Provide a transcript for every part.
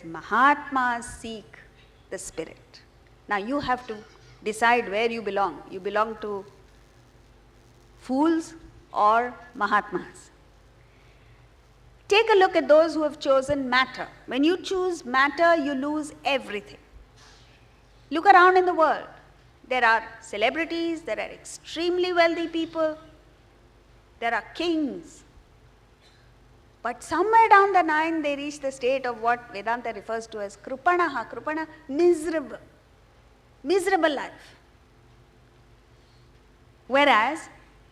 Mahatmas seek the spirit. Now you have to decide where you belong. You belong to fools or Mahatmas. Take a look at those who have chosen matter. When you choose matter, you lose everything. Look around in the world. There are celebrities, there are extremely wealthy people, there are kings. But somewhere down the line, they reach the state of what Vedanta refers to as krupana, miserable life. Whereas,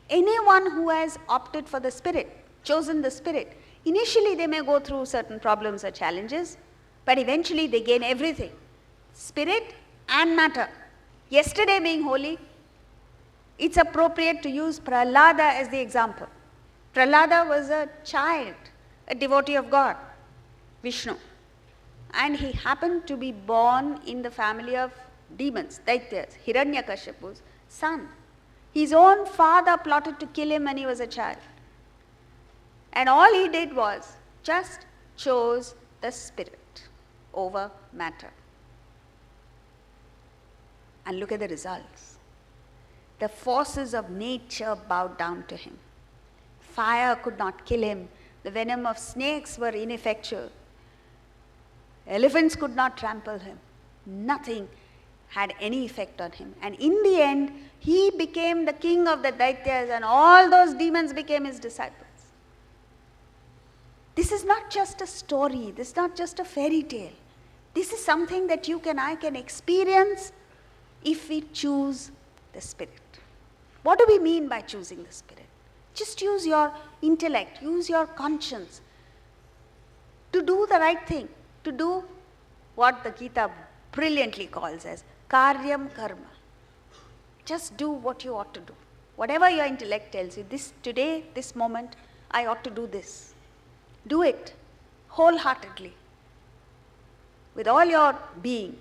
anyone who has opted for the spirit, chosen the spirit, initially they may go through certain problems or challenges, but eventually they gain everything. Spirit and matter. Yesterday being holy, it's appropriate to use Prahlada as the example. Prahlada was a child, a devotee of God, Vishnu. And he happened to be born in the family of demons, Daityas, Hiranyakashipu's son. His own father plotted to kill him when he was a child. And all he did was just chose the spirit over matter. And look at the results. The forces of nature bowed down to him. Fire could not kill him. The venom of snakes were ineffectual. Elephants could not trample him. Nothing had any effect on him. And in the end, he became the king of the Daityas and all those demons became his disciples. This is not just a story. This is not just a fairy tale. This is something that you and I can experience if we choose the spirit. What do we mean by choosing the spirit? Just use your intellect, use your conscience to do the right thing, to do what the Gita brilliantly calls as karyam karma. Just do what you ought to do. Whatever your intellect tells you, today, this moment, I ought to do this. Do it wholeheartedly, with all your being.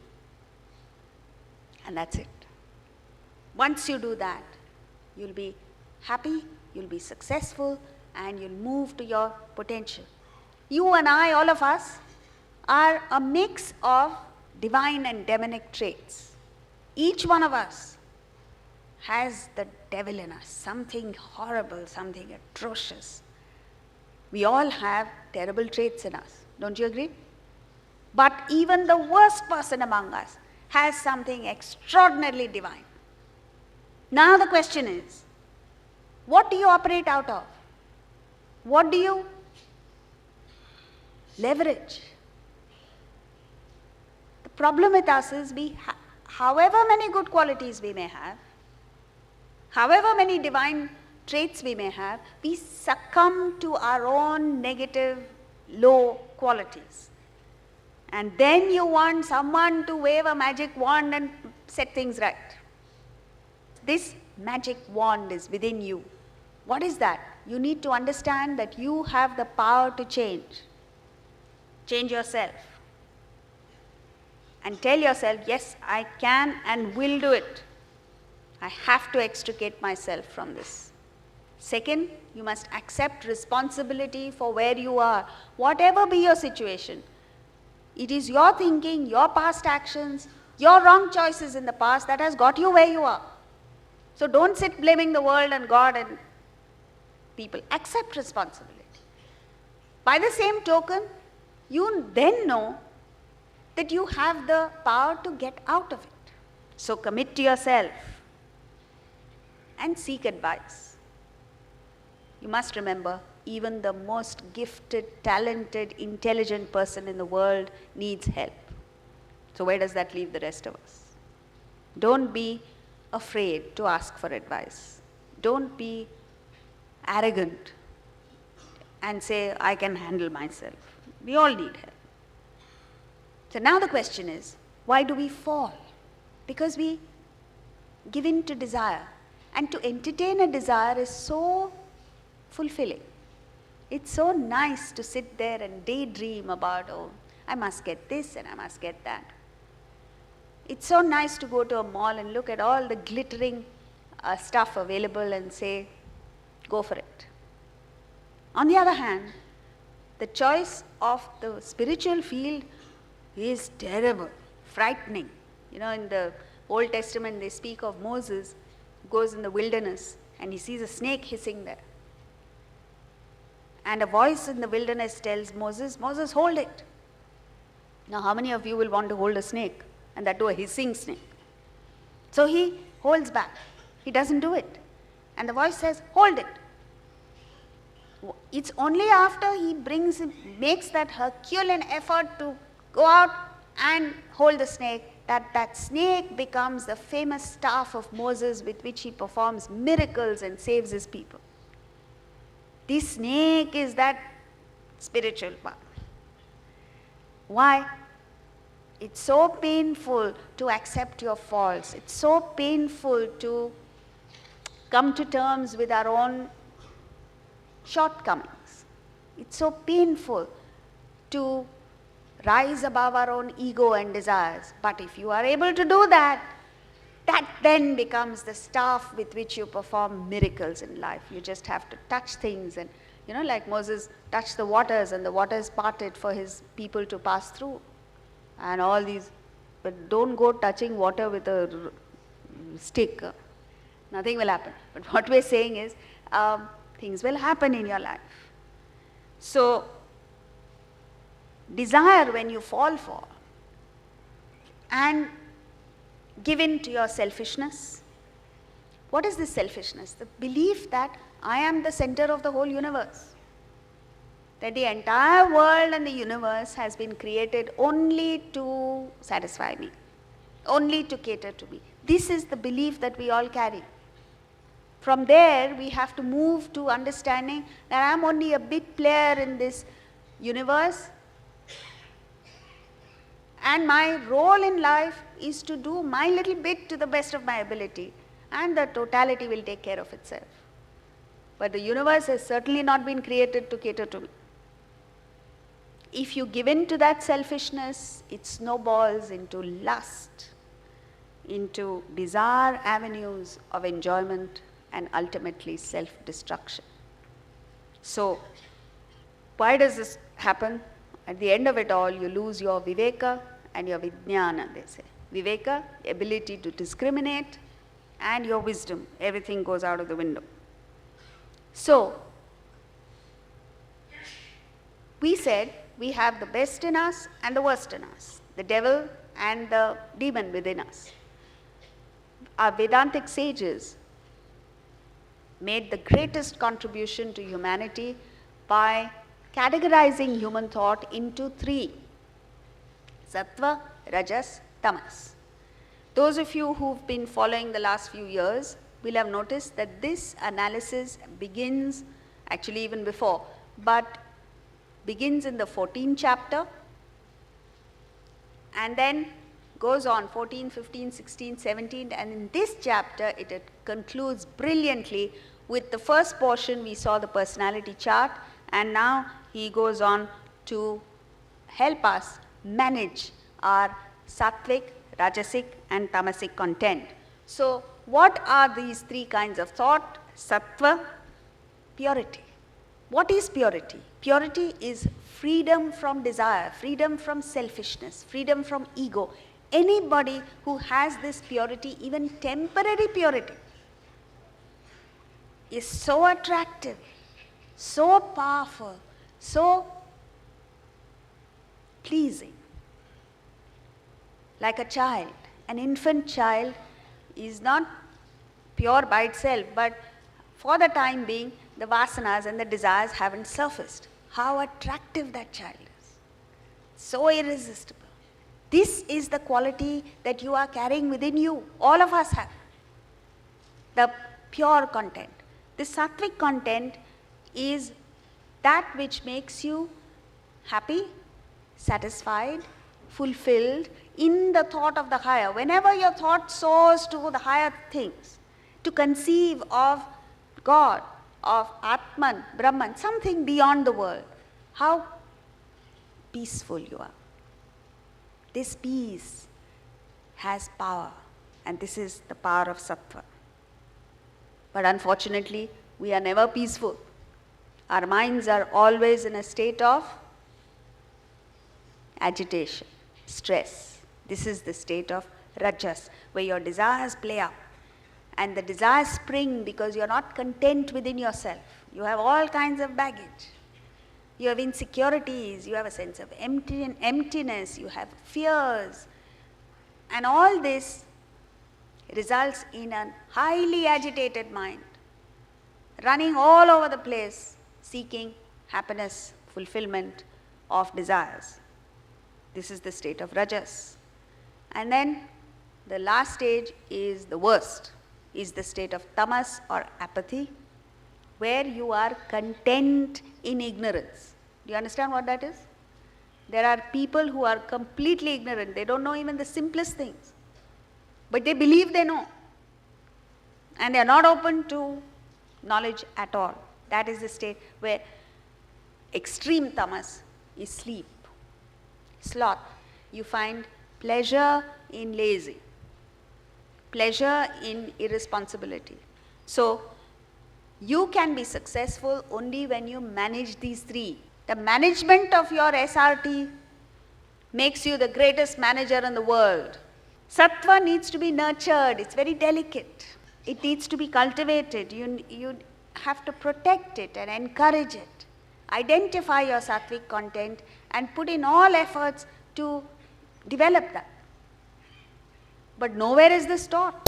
And that's it. Once you do that, you'll be happy, you'll be successful, and you'll move to your potential. You and I, all of us, are a mix of divine and demonic traits. Each one of us has the devil in us, something horrible, something atrocious. We all have terrible traits in us, don't you agree? But even the worst person among us has something extraordinarily divine. Now the question is, what do you operate out of? What do you leverage? The problem with us is however many good qualities we may have, however many divine traits we may have, we succumb to our own negative, low qualities. And then you want someone to wave a magic wand and set things right. This magic wand is within you. What is that? You need to understand that you have the power to change. Change yourself. And tell yourself, yes, I can and will do it. I have to extricate myself from this. Second, you must accept responsibility for where you are. Whatever be your situation, it is your thinking, your past actions, your wrong choices in the past that has got you where you are. So don't sit blaming the world and God and people. Accept responsibility. By the same token, you then know that you have the power to get out of it. So commit to yourself and seek advice. You must remember, even the most gifted, talented, intelligent person in the world needs help. So where does that leave the rest of us? Don't be afraid to ask for advice. Don't be arrogant and say, I can handle myself. We all need help. So now the question is, why do we fall? Because we give in to desire. And to entertain a desire is so fulfilling. It's so nice to sit there and daydream about, oh, I must get this and I must get that. It's so nice to go to a mall and look at all the glittering stuff available and say, go for it. On the other hand, the choice of the spiritual field He is terrible, frightening. You know, in the Old Testament they speak of Moses who goes in the wilderness and he sees a snake hissing there. And a voice in the wilderness tells Moses, Moses, hold it. Now, how many of you will want to hold a snake? And that too a hissing snake. So he holds back. He doesn't do it. And the voice says, hold it. It's only after he makes that Herculean effort to go out and hold the snake that snake becomes the famous staff of Moses with which he performs miracles and saves his people. This snake is that spiritual part. Why? It's so painful to accept your faults. It's so painful to come to terms with our own shortcomings. It's so painful to rise above our own ego and desires. But if you are able to do that, that then becomes the staff with which you perform miracles in life. You just have to touch things and, you know, like Moses touched the waters and the waters parted for his people to pass through. And all these, but don't go touching water with a stick. Nothing will happen. But what we're saying is, things will happen in your life. So, desire when you fall for and give in to your selfishness. What is this selfishness? The belief that I am the center of the whole universe. That the entire world and the universe has been created only to satisfy me, only to cater to me. This is the belief that we all carry. From there, we have to move to understanding that I am only a bit player in this universe, and my role in life is to do my little bit to the best of my ability, and the totality will take care of itself. But the universe has certainly not been created to cater to me. If you give in to that selfishness, it snowballs into lust, into bizarre avenues of enjoyment, and ultimately self-destruction. So, why does this happen? At the end of it all, you lose your viveka and your vijnana, they say. Viveka, ability to discriminate, and your wisdom. Everything goes out of the window. So, we said we have the best in us and the worst in us, the devil and the demon within us. Our Vedantic sages made the greatest contribution to humanity by categorizing human thought into three: sattva, rajas, tamas. Those of you who've been following the last few years will have noticed that this analysis begins, actually even before, but begins in the 14th chapter and then goes on 14, 15, 16, 17, and in this chapter it concludes brilliantly with the first portion. We saw the personality chart, and now he goes on to help us manage our sattvik, rajasic and tamasic content. So what are these three kinds of thought? Sattva, purity. What is purity? Purity is freedom from desire, freedom from selfishness, freedom from ego. Anybody who has this purity, even temporary purity, is so attractive, so powerful, so pleasing. Like a child, an infant child is not pure by itself, but for the time being, the vasanas and the desires haven't surfaced. How attractive that child is. So irresistible. This is the quality that you are carrying within you. All of us have. The pure content. The sattvic content is that which makes you happy, satisfied, fulfilled in the thought of the higher. Whenever your thought soars to the higher things, to conceive of God, of Atman, Brahman, something beyond the world, how peaceful you are. This peace has power, and this is the power of sattva. But unfortunately, we are never peaceful. Our minds are always in a state of agitation. stress. This is the state of rajas, where your desires play up. And the desires spring because you're not content within yourself. You have all kinds of baggage. You have insecurities, you have a sense of emptiness, you have fears. And all this results in a highly agitated mind, running all over the place, seeking happiness, fulfillment of desires. This is the state of rajas. And then the last stage is the worst, is the state of tamas or apathy, where you are content in ignorance. Do you understand what that is? There are people who are completely ignorant. They don't know even the simplest things. But they believe they know. And they are not open to knowledge at all. That is the state where extreme tamas is sleep, sloth. You find pleasure in lazy, pleasure in irresponsibility. So, you can be successful only when you manage these three. The management of your SRT makes you the greatest manager in the world. Sattva needs to be nurtured. It's very delicate. It needs to be cultivated. You have to protect it and encourage it. Identify your sattvic content and put in all efforts to develop that. But nowhere is this taught.